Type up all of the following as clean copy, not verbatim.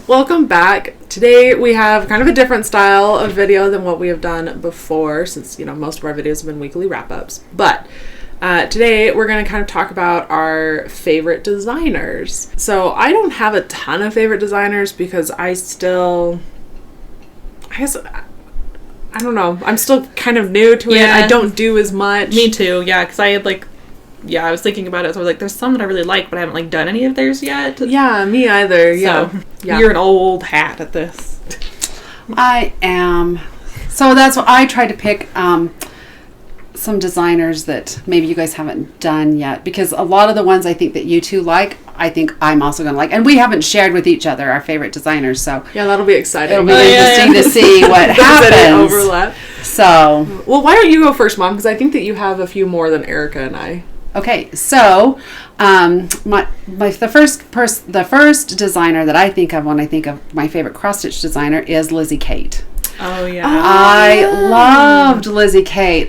Welcome back. Today we have kind of a different style of video than what we have done before, since, most of our videos have been weekly wrap-ups. But today we're going to kind of talk about our favorite designers. So I don't have a ton of favorite designers because I don't know. I'm still kind of new to it. I don't do as much. Me too, yeah, because I was thinking about it, so I was like, there's some that I really like, but I haven't, done any of theirs yet. Yeah, me either, So, you're an old hat at this. I am. So that's what I try to pick some designers that maybe you guys haven't done yet, because a lot of the ones I think that you two like, I think I'm also going to like. And we haven't shared with each other our favorite designers, so... Yeah, that'll be exciting. It'll be interesting to see what happens. Overlap. So... Well, why don't you go first, Mom? Because I think that you have a few more than Erica and I. Okay, so the first designer that I think of when I think of my favorite cross-stitch designer is Lizzie Kate. Oh, yeah. I loved Lizzie Kate.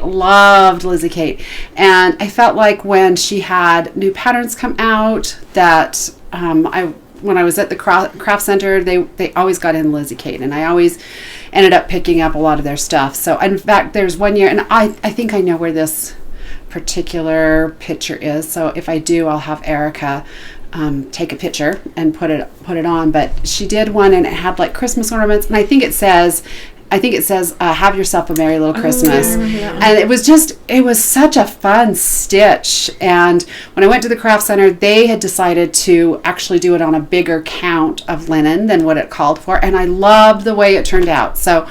And I felt like when she had new patterns come out that when I was at the craft center, they always got in Lizzie Kate, and I always ended up picking up a lot of their stuff. So in fact, there's one year, and I think I know where this particular picture is. So if I do, I'll have Erica take a picture and put it on. But she did one, and it had Christmas ornaments, and I think it says have yourself a merry little Christmas. And it was such a fun stitch. And when I went to the craft center, they had decided to actually do it on a bigger count of linen than what it called for, and I loved the way it turned out. So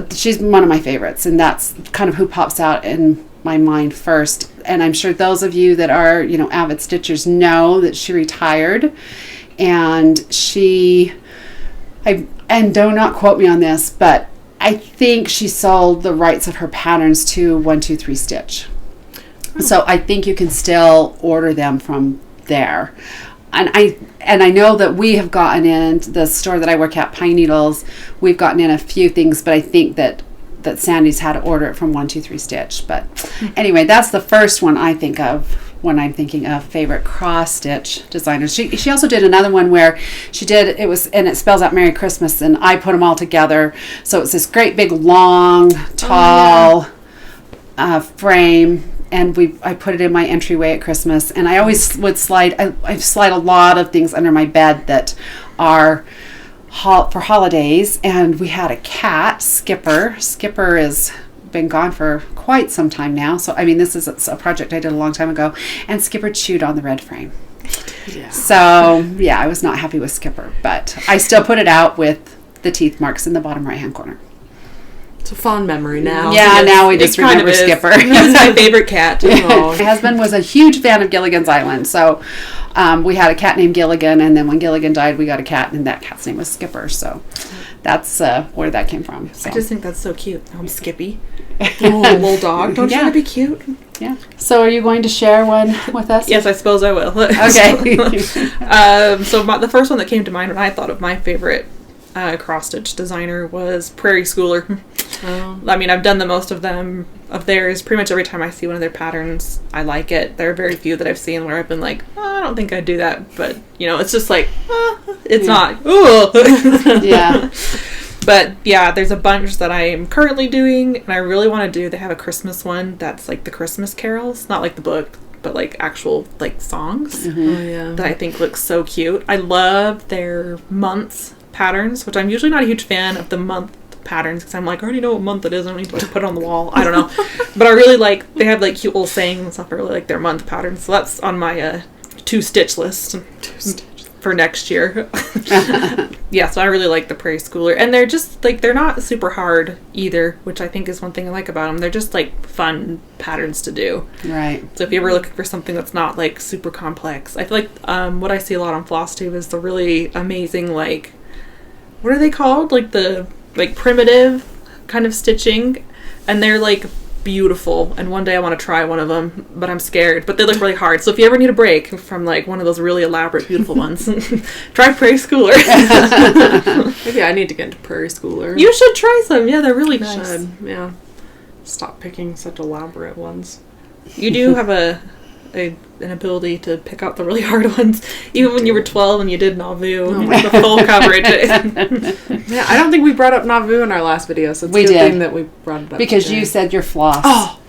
she's one of my favorites, and that's kind of who pops out in my mind first. And I'm sure those of you that are avid stitchers know that she retired, and and do not quote me on this, but I think she sold the rights of her patterns to 1-2-3 Stitch. So I think you can still order them from there. And I know that we have gotten in the store that I work at, Pine Needles. We've gotten in a few things, but I think that Sandy's had to order it from 1-2-3 Stitch. But anyway, that's the first one I think of when I'm thinking of favorite cross stitch designers. She also did another one where and it spells out Merry Christmas, and I put them all together. So it's this great big long tall frame. And I put it in my entryway at Christmas, and I always would slide. I slide a lot of things under my bed that are for holidays. And we had a cat, Skipper. Skipper has been gone for quite some time now. So this is a project I did a long time ago. And Skipper chewed on the red frame. Yeah. So I was not happy with Skipper, but I still put it out with the teeth marks in the bottom right hand corner. It's a fond memory now. Yeah, now we just remember Skipper. He's my favorite cat. My husband was a huge fan of Gilligan's Island, so we had a cat named Gilligan, and then when Gilligan died, we got a cat, and that cat's name was Skipper. So that's where that came from. So. I just think that's so cute. I'm Skippy. Little dog. Don't you want to be cute? Yeah. So are you going to share one with us? Yes, I suppose I will. Okay. The first one that came to mind when I thought of my favorite cross-stitch designer was Prairie Schooler. I've done the most of theirs. Pretty much every time I see one of their patterns, I like it. There are very few that I've seen where I've been like, I don't think I'd do that. But, it's just it's not. Ooh. Yeah. But, there's a bunch that I am currently doing, and I really want to do. They have a Christmas one that's the Christmas carols. Not the book, but actual songs. Mm-hmm. Oh, yeah. That I think looks so cute. I love their months patterns, which I'm usually not a huge fan of the month patterns, because I'm I already know what month it is. I don't need to put it on the wall. I don't know. But I really they have cute little sayings and stuff. I really like their month patterns. So that's on my to-stitch list for next year. Yeah, so I really like the Prairie Schooler. And they're just, they're not super hard either, which I think is one thing I like about them. They're just, fun patterns to do. Right. So if you're ever looking for something that's not, super complex. I feel what I see a lot on FlossTube is the really amazing, what are they called? The primitive kind of stitching. And they're, beautiful, and one day I want to try one of them, but I'm scared. But they look really hard. So if you ever need a break from one of those really elaborate, beautiful ones, try Prairie Schooler. Maybe I need to get into Prairie Schooler. You should try some. Yeah, they're really nice. Should, yeah. Stop picking such elaborate ones. You do have a an ability to pick out the really hard ones. Even when you were 12 and you did Nauvoo, the full coverage. Yeah, I don't think we brought up Nauvoo in our last video, so it's We a good did. thing that we brought it up. Because today. you said you're floss. Oh,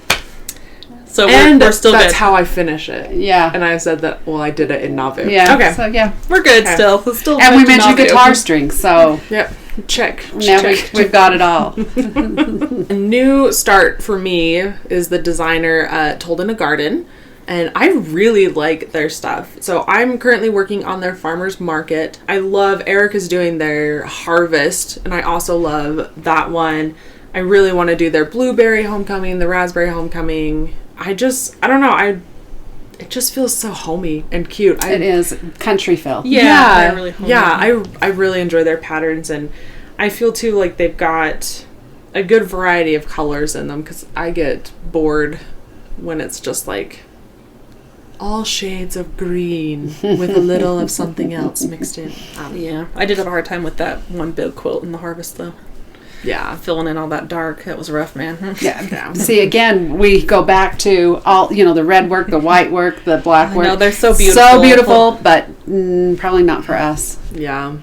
So and we're still that's good. how I finish it. Yeah. And I said that, well, I did it in Nauvoo. Yeah. Okay. So, yeah. We're good Okay. still. We're still And we good to mentioned Nauvoo. guitar strings, so Yep. Check. now Check. we've got it all. A new start for me is the designer Told in a Garden, and I really like their stuff. So I'm currently working on their farmers market. I love Erica's doing their harvest, and I also love that one. I really want to do their blueberry homecoming, the raspberry homecoming. I don't know, it just feels so homey and cute. It is country feel. Yeah, they're really homey. I really enjoy their patterns, and I feel too like they've got a good variety of colors in them, because I get bored when it's just like all shades of green with a little of something else mixed in. Yeah, I did have a hard time with that one big quilt in the harvest though. Yeah. Filling in all that dark, that was rough, man. Yeah. See, again, we go back to all, the red work, the white work, the black work. No, they're so beautiful. So beautiful, but probably not for us. Yeah.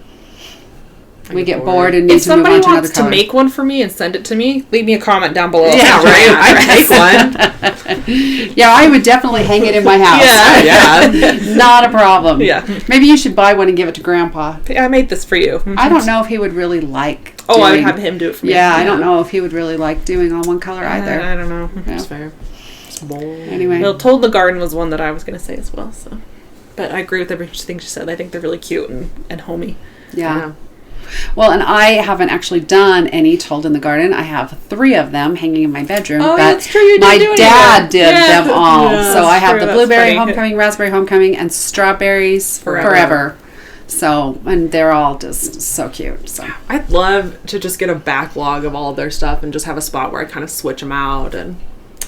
We get bored and need If to move somebody on to another wants to color. make one for me and send it to me, leave me a comment down below. Yeah, right. I'd make one. Yeah, I would definitely hang it in my house. Yeah. Not a problem. Yeah. Maybe you should buy one and give it to Grandpa. I made this for you. I don't know if he would really like Oh, I would doing- have him do it for me. Yeah, I don't know if he would really like doing all one color either. I don't know. Yeah. That's fair. It's bold. Anyway. Well, Told the Garden was one that I was going to say as well. So, but I agree with everything she said. I think they're really cute and homey. Yeah. Well, and I haven't actually done any Told in the Garden. I have 3 of them hanging in my bedroom. Oh, but that's true, you didn't my do any dad of did them. them all. Yeah, So I that's have true, the that's blueberry funny. homecoming, raspberry homecoming, and strawberries forever. So, and they're all just so cute. So I'd love to just get a backlog of all of their stuff and just have a spot where I kind of switch them out. And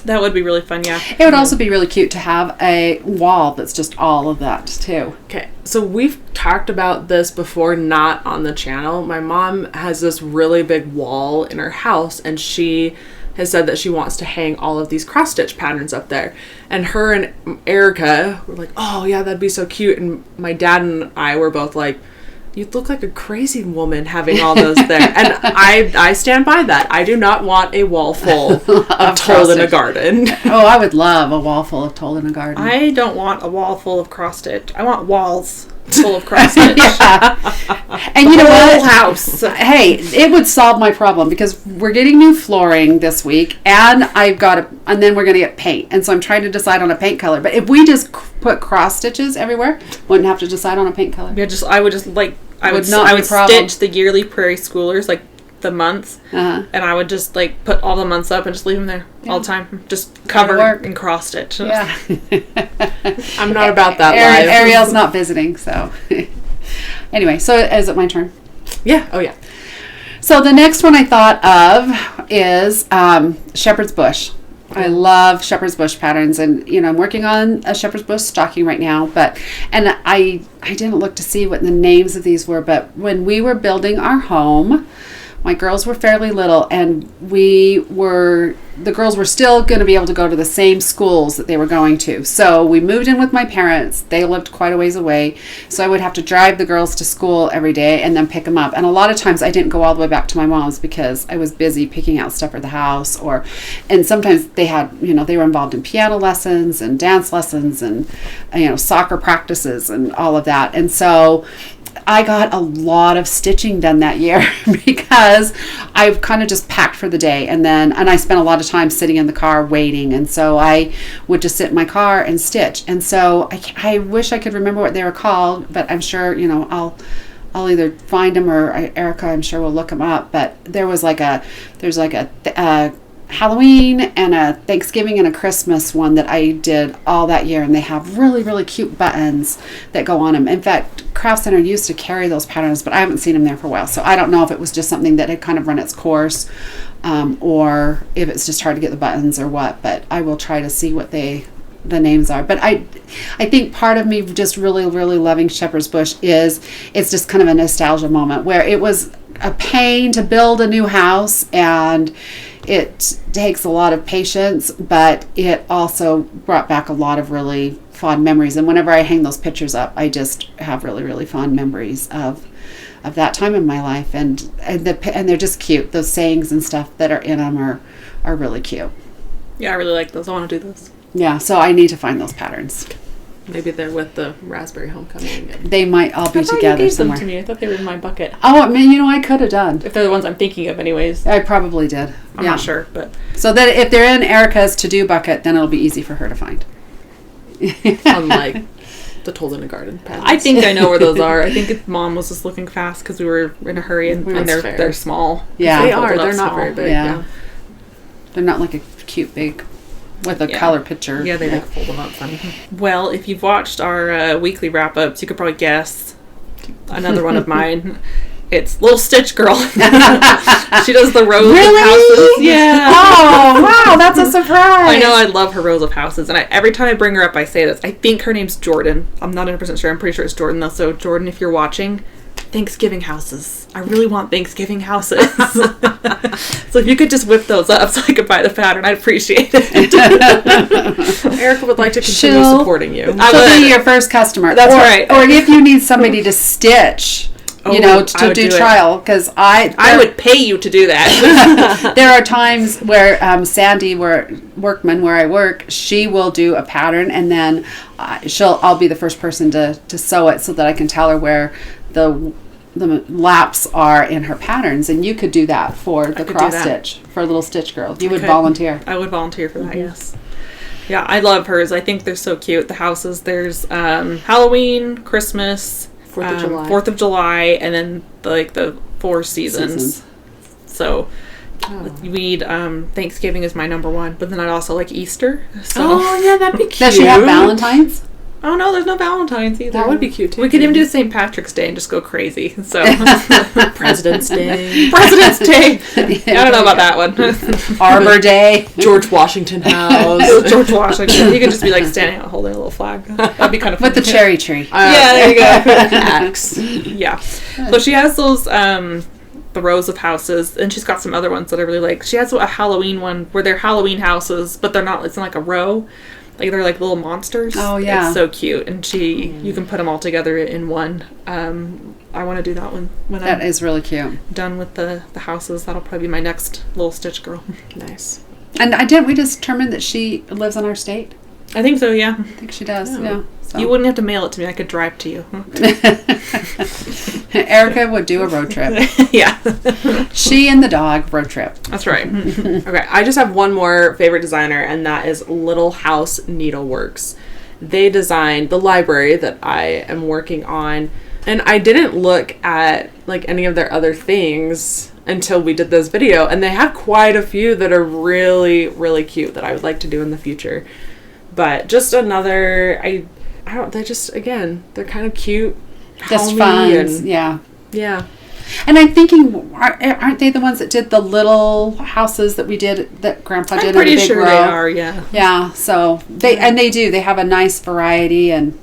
That would be really fun, yeah. it would also be really cute to have a wall that's just all of that too. okay, so we've talked about this before, not on the channel. My mom has this really big wall in her house, and she has said that she wants to hang all of these cross stitch patterns up there. And her and Erica were like, oh yeah, that'd be so cute. And my dad and I were both like, you'd look like a crazy woman having all those there. And I stand by that. I do not want a wall full of Told in a Garden. Oh, I would love a wall full of Told in a Garden. I don't want a wall full of cross stitch. I want walls full of cross stitch. And you know Whole what? house. Hey, it would solve my problem because we're getting new flooring this week, and and then we're going to get paint, and so I'm trying to decide on a paint color. But if we just put cross stitches everywhere, wouldn't have to decide on a paint color. Yeah, I would not be a problem. stitch the yearly Prairie Schoolers, like the months, Uh-huh. and I would just like put all the months up and just leave them there all the time, just That'd covered work. and cross stitch. Yeah. I'm not about that life. Ariel's not visiting, so anyway. So is it my turn? Yeah. Oh yeah. So the next one I thought of is Shepherd's Bush. I love Shepherd's Bush patterns, and I'm working on a Shepherd's Bush stocking right now. And I didn't look to see what the names of these were, but when we were building our home, my girls were fairly little, and the girls were still going to be able to go to the same schools that they were going to. So we moved in with my parents. They lived quite a ways away. So I would have to drive the girls to school every day and then pick them up. And a lot of times I didn't go all the way back to my mom's because I was busy picking out stuff for the house, and sometimes they had, they were involved in piano lessons and dance lessons and, soccer practices and all of that. And so I got a lot of stitching done that year because I kind of just packed for the day, and I spent a lot of time sitting in the car waiting, and so I would just sit in my car and stitch. And so I wish I could remember what they were called, but I'm sure I'll either find them, or Erica I'm sure will look them up. But there's like a Halloween and a Thanksgiving and a Christmas one that I did all that year, and they have really, really cute buttons that go on them. In fact, Craft Center used to carry those patterns, but I haven't seen them there for a while, so I don't know if it was just something that had kind of run its course, or if it's just hard to get the buttons or what. But I will try to see what the names are. But I think part of me just really, really loving Shepherd's Bush is it's just kind of a nostalgia moment where it was a pain to build a new house, and it takes a lot of patience, but it also brought back a lot of really fond memories. And whenever I hang those pictures up, I just have really, really fond memories of that time in my life. And they're just cute. Those sayings and stuff that are in them are really cute. Yeah, I really like those. I want to do those. Yeah, so I need to find those patterns. Maybe they're with the Raspberry Homecoming. They might all be I thought together you gave somewhere. them to me. I thought they were in my bucket. Oh, I mean, I could have done. If they're the ones I'm thinking of, anyways. I probably did. I'm not sure, but So that if they're in Erica's to-do bucket, then it'll be easy for her to find. Unlike the Told in a Garden patterns. I think I know where those are. I think Mom was just looking fast because we were in a hurry, and That's fair. they're small. Yeah. They Folded are. up They're not small. very big. Yeah. Yeah. They're not like a cute big with a Yeah. color picture. Yeah, they like fold them up funny. Well, if you've watched our weekly wrap-ups, you could probably guess another one of mine. It's Little Stitch Girl. She does the rows of houses. Yeah. Oh, wow, that's a surprise. I know, I love her rows of houses, and every time I bring her up, I say this. I think her name's Jordan. I'm not 100% sure. I'm pretty sure it's Jordan, though. So, Jordan, if you're watching, Thanksgiving houses. I really want Thanksgiving houses. So if you could just whip those up so I could buy the pattern, I'd appreciate it. Erica would like to continue She'll- supporting you. She'll be your first customer. That's or, right. Or if you need somebody to stitch, Oh, to I would do do it. trial, because I would pay you to do that. there are times where Sandy, Workman, where I work, she will do a pattern, and then I'll be the first person to sew it so that I can tell her where the laps are in her patterns, and you could do that for the could do cross that. stitch for Little Stitch Girl. You would could. volunteer. I would volunteer for that, yes. Yeah, I love hers. I think they're so cute. The houses, there's Halloween, Christmas, 4th of July. 4th of July, and then the 4 seasons. So we need Thanksgiving is my number one, but then I'd also like Easter. So Oh, yeah, that'd be cute. Does she have Valentine's? oh no, there's no Valentine's either. That would be cute, too. We could even do St. Patrick's Day and just go crazy. So President's Day. President's Day. I don't know about that one. Arbor Day. George Washington House. George Washington. You could just be like standing out holding a little flag. That'd be kind of fun. With the cherry tree. Yeah, there you go. Axe. Yeah. So she has those the rows of houses, and she's got some other ones that I really like. She has a Halloween one where they're Halloween houses, but they're not. It's not like a row. Like they're like little monsters. Oh, yeah. It's so cute, and you can put them all together in one. I want to do that one when That I'm is really cute. done with the houses. That'll probably be my next Little Stitch Girl. Nice. And didn't we just determine that she lives in our state? I think so. Yeah. I think she does. Oh. Yeah. So. You wouldn't have to mail it to me. I could drive to you. Erica would do a road trip. Yeah. She and the dog road trip. That's right. Okay, I just have one more favorite designer, and that is Little House Needleworks. They designed the library that I am working on, and I didn't look at like any of their other things until we did this video, and they have quite a few that are really, really cute that I would like to do in the future. But just another, I don't, they're just, again, they're kind of cute, Just homey, fun. and Yeah. And I'm thinking, aren't they the ones that did the little houses that we did, that Grandpa did I'm in a pretty big sure row? they are. Yeah. Yeah, so they do. They have a nice variety, and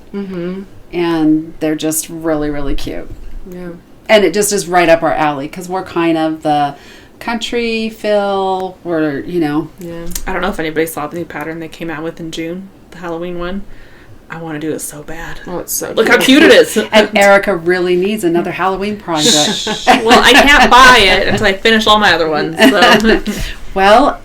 they're just really, really cute. yeah. And it just is right up our alley because we're kind of the country feel. We're, Yeah. I don't know if anybody saw the new pattern they came out with in June, the Halloween one. I want to do it so bad. Oh, it's so Look cute. how cute it is. and Erica really needs another Halloween project. Well, I can't buy it until I finish all my other ones. So Well,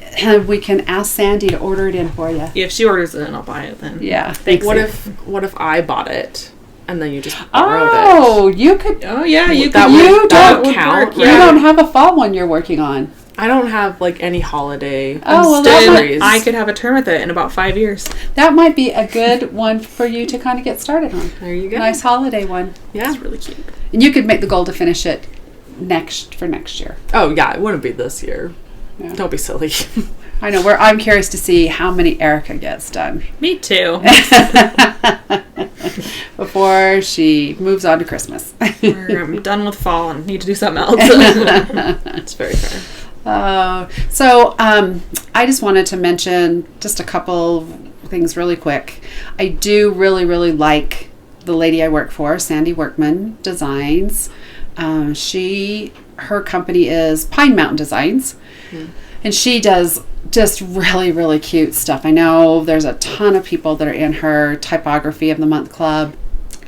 we can ask Sandy to order it in for you. if she orders it, I'll buy it then. Yeah. What if I bought it and then you just borrowed it? Oh, you could. Oh yeah, you That could. would- that would would count, work, You right? yeah. don't have a fall one you're working on. I don't have like any holiday Oh, well, that stories. I could have a term with it in about 5 years. That might be a good one for you to kind of get started on. There you go. Nice holiday one. Yeah. It's really cute. And you could make the goal to finish it next year. Oh yeah, it wouldn't be this year. Yeah. Don't be silly. I know. I'm curious to see how many Erica gets done Me too. before she moves on to Christmas. I'm done with fall and need to do something else. It's very fair. So I just wanted to mention just a couple things really quick. I do really, really like the lady I work for, Sandy Workman Designs. Her company is Pine Mountain Designs. And she does just really, really cute stuff. I know there's a ton of people that are in her Typography of the Month Club.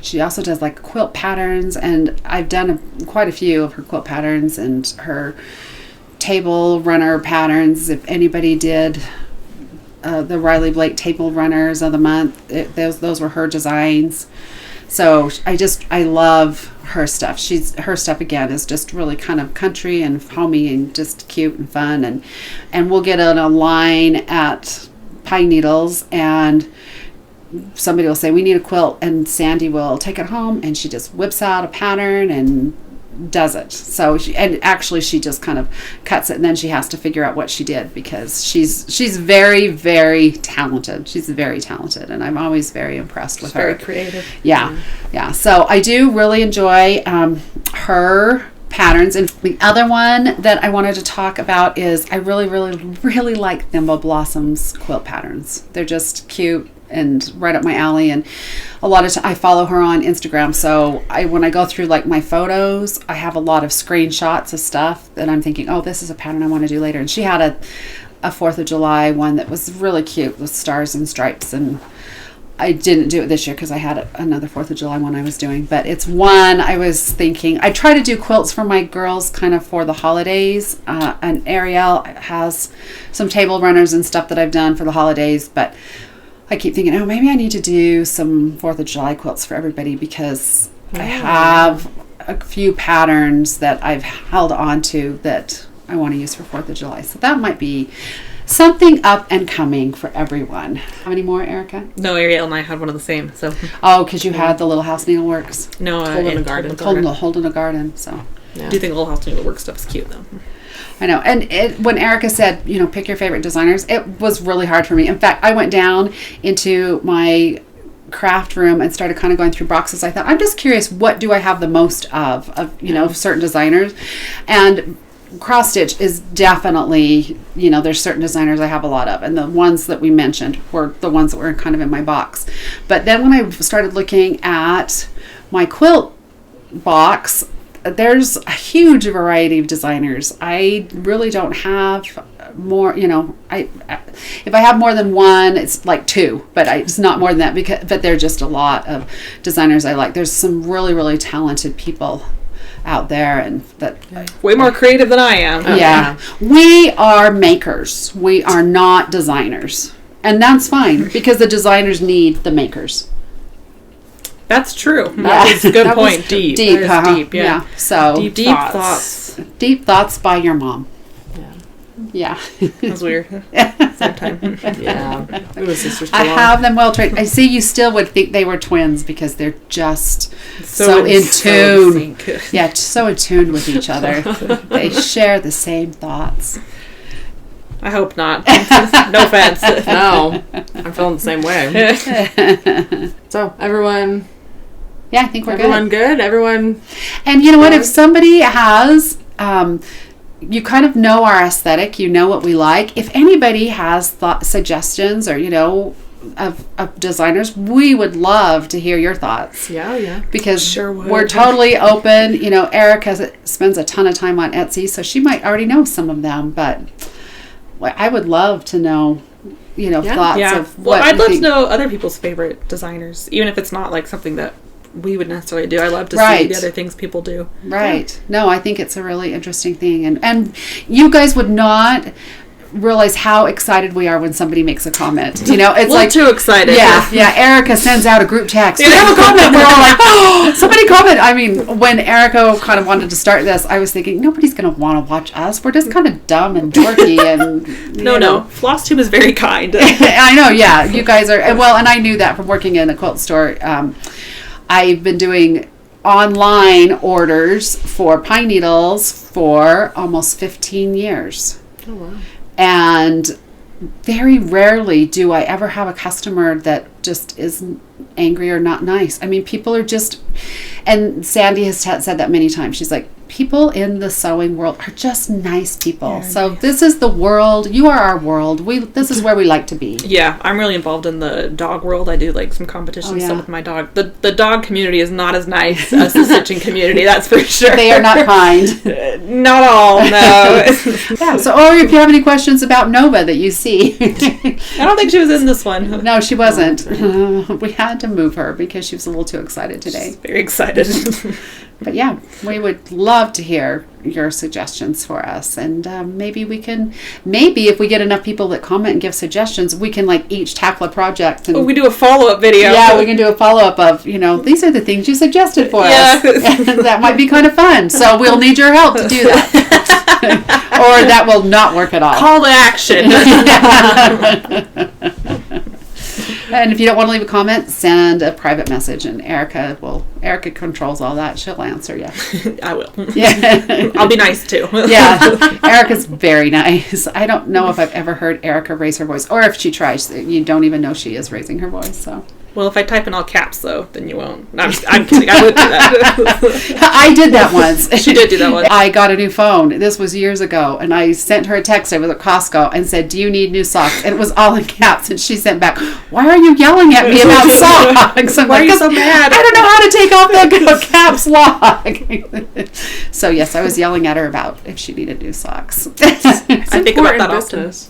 She also does like quilt patterns, and I've done quite a few of her quilt patterns and her table runner patterns. If anybody did the Riley Blake Table Runners of the Month, those were her designs. So I love her stuff. Her stuff again is just really kind of country and homey and just cute and fun, and we'll get on a line at Pine Needles, and somebody will say we need a quilt, and Sandy will take it home and she just whips out a pattern and does it. So she just kind of cuts it, and then she has to figure out what she did, because she's very, very talented. She's very talented, and I'm always very impressed with her. Very creative. Yeah. So I do really enjoy her patterns. And the other one that I wanted to talk about is I really, really, really like Thimble Blossoms quilt patterns. They're just cute and right up my alley, and a lot of I follow her on Instagram, so when I go through like my photos, I have a lot of screenshots of stuff that I'm thinking, oh, this is a pattern I want to do later. And she had a 4th of July one that was really cute with stars and stripes, and I didn't do it this year because I had another 4th of July one I was doing, but it's one I was thinking. I try to do quilts for my girls kind of for the holidays, and Ariel has some table runners and stuff that I've done for the holidays, but I keep thinking, oh, maybe I need to do some 4th of July quilts for everybody, because I have a few patterns that I've held on to that I want to use for 4th of July. So that might be something up and coming for everyone. How many more, Erica? No, Ariel and I had one of the same. So. Oh, because you had the Little House Needleworks. No, Holding a Garden. Holding a Garden. So. Yeah. Do you think Little House Needlework stuff is cute though? I know. And when Erica said, pick your favorite designers, it was really hard for me. In fact, I went down into my craft room and started kind of going through boxes. I thought, I'm just curious, what do I have the most of certain designers? And cross stitch is definitely, there's certain designers I have a lot of. And the ones that we mentioned were the ones that were kind of in my box. But then when I started looking at my quilt box, there's a huge variety of designers. I really don't have more, if I have more than one, it's like two, but it's not more than that, but there are just a lot of designers I like. There's some really, really talented people out there, and that way more creative than I am. Yeah. We are makers. We are not designers. And that's fine, because the designers need the makers. That's true. That is a good point. Deep. Deep, deep, yeah. So deep thoughts. Deep thoughts by your mom. Yeah. That's weird. Same time. Yeah. It was sisters. I have them well trained. I see you still would think they were twins, because they're just so in tune. Yeah, so in tune with each other. They share the same thoughts. I hope not. No offense. No. I'm feeling the same way. So, everyone... Yeah, I think we're everyone good. Everyone. And you know what? If somebody has, you kind of know our aesthetic, you know what we like. If anybody has suggestions or of designers, we would love to hear your thoughts. Yeah. Because sure would. We're totally open. Erica spends a ton of time on Etsy, so she might already know some of them. But I would love to know. Thoughts of what. Well, I'd love to know other people's favorite designers, even if it's not like something that we would necessarily do. I love to see the other things people do. Right. Yeah. No, I think it's a really interesting thing. And you guys would not realize how excited we are when somebody makes a comment. It's like too excited. Yeah. Erica sends out a group text. We have a comment. We're all like, oh, somebody comment. I mean, when Erica kind of wanted to start this, I was thinking nobody's going to want to watch us. We're just kind of dumb and dorky and no. FlossTube is very kind. I know. Yeah, you guys are. Well, and I knew that from working in a quilt store. I've been doing online orders for Pine Needles for almost 15 years. Oh, wow. And very rarely do I ever have a customer that just is angry or not nice. I mean, people are just, and Sandy has said that many times. She's like, people in the sewing world are just nice people. Yeah, so this is the world. You are our world. This is where we like to be. Yeah, I'm really involved in the dog world. I do like some competition stuff with my dog. The dog community is not as nice as the stitching community, that's for sure. They are not kind. Not all, no. Yeah. So, or if you have any questions about Nova that you see. I don't think she was in this one. No, she wasn't. We had to move her because she was a little too excited today. She's very excited. But yeah, we would love to hear your suggestions for us, and maybe if we get enough people that comment and give suggestions, we can like each tackle a project. And we do a follow-up video. Yeah, we can do a follow-up of, these are the things you suggested for us. That might be kind of fun. So we'll need your help to do that. Or that will not work at all. Call to action. And if you don't want to leave a comment, send a private message, and Erica controls all that. She'll answer you. I will. Yeah. I'll be nice too. Yeah. Erica's very nice. I don't know if I've ever heard Erica raise her voice, or if she tries, you don't even know she is raising her voice. So. Well, if I type in all caps, though, then you won't. No, I'm kidding. I would do that. I did that once. She did do that once. I got a new phone. This was years ago. And I sent her a text. I was at Costco and said, do you need new socks? And it was all in caps. And she sent back, why are you yelling at me about socks? Why are you so mad? I don't know how to take off the caps lock. So, yes, I was yelling at her about if she needed new socks. I think about that business.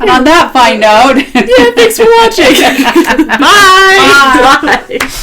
And on that fine note, yeah, thanks for watching. Bye. Bye. Bye.